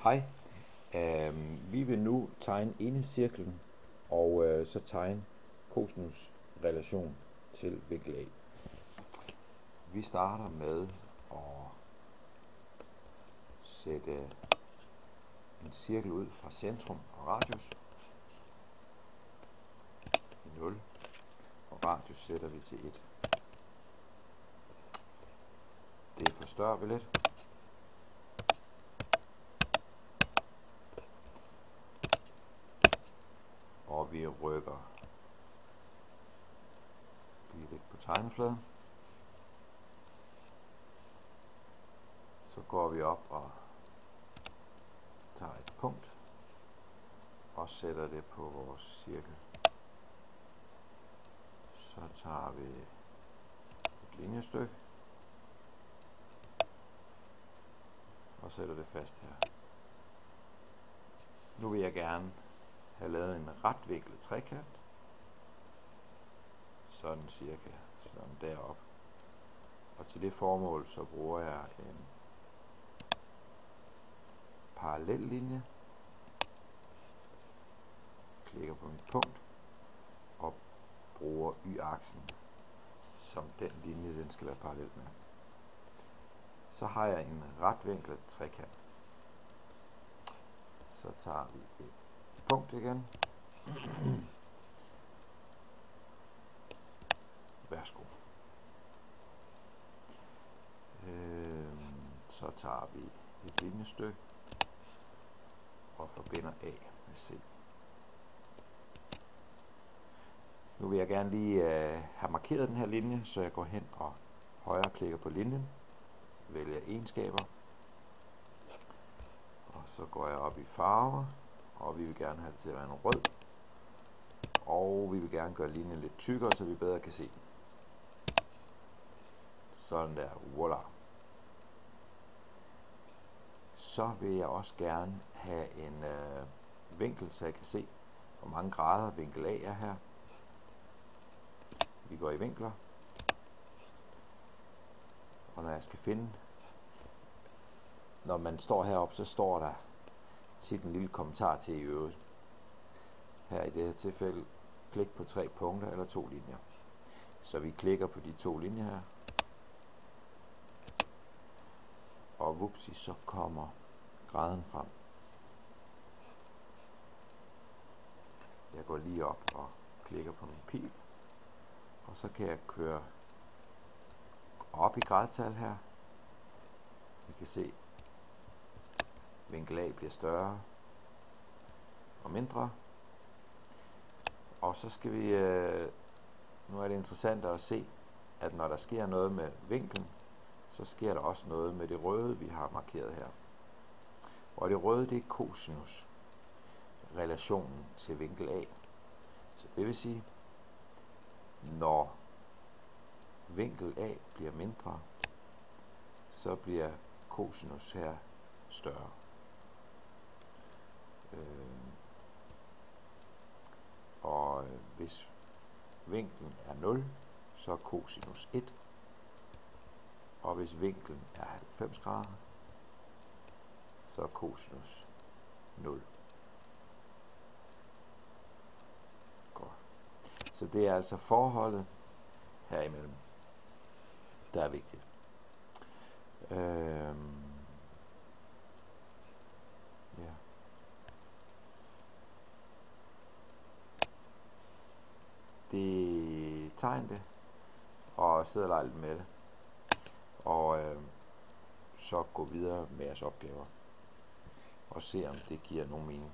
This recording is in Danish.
Hej, vi vil nu tegne enhedscirklen og så tegne cosinus relation til vinkel A. Vi starter med at sætte en cirkel ud fra centrum og radius i 0, og radius sætter vi til 1. Det forstørrer vi lidt. Og vi rykker lige lidt på tegnefladen. Så går vi op og tager et punkt og sætter det på vores cirkel. Så tager vi et linjestykke og sætter det fast her. Nu vil jeg gerne have lavet en retvinklet trekant, sådan cirka sådan derop. Og til det formål så bruger jeg en parallel linje, klikker på mit punkt og bruger y-aksen som den linje, den skal være parallel med. Så har jeg en retvinklet trekant. Så tager vi et punkt igen. Værsgo. Så tager vi et linjestykke og forbinder A med C. Nu vil jeg gerne lige have markeret den her linje, så jeg går hen og højreklikker på linjen, vælger egenskaber, og så går jeg op i farver, og vi vil gerne have det til at være en rød, og vi vil gerne gøre linjen lidt tykkere, så vi bedre kan se den. Sådan der, voila. Så vil jeg også gerne have en vinkel, så jeg kan se, hvor mange grader vinkel A er her. Vi går i vinkler, og når jeg skal finde, når man står heroppe, så står der tit en lille kommentar til i øvrigt. Her i det her tilfælde, klik på 3 punkter eller 2 linjer. Så vi klikker på de 2 linjer her, og vupsi, så kommer graden frem. Jeg går lige op og klikker på min pil, og så kan jeg køre op i gradtal her. Vi kan se, vinkel A bliver større og mindre. Og så skal vi, nu er det interessant at se, at når der sker noget med vinklen, så sker der også noget med det røde, vi har markeret her. Og det røde, det er cosinus relationen til vinkel A. Så det vil sige, når vinkel A bliver mindre, så bliver cosinus her større. Og hvis vinklen er 0, så er cosinus 1. Og hvis vinklen er 90 grader, så er cosinus 0. Godt. Så det er altså forholdet herimellem, der er vigtigt. Ja. Det tegn det, og sidde og lege lidt med det, og så gå videre med jeres opgaver, og se om det giver nogen mening.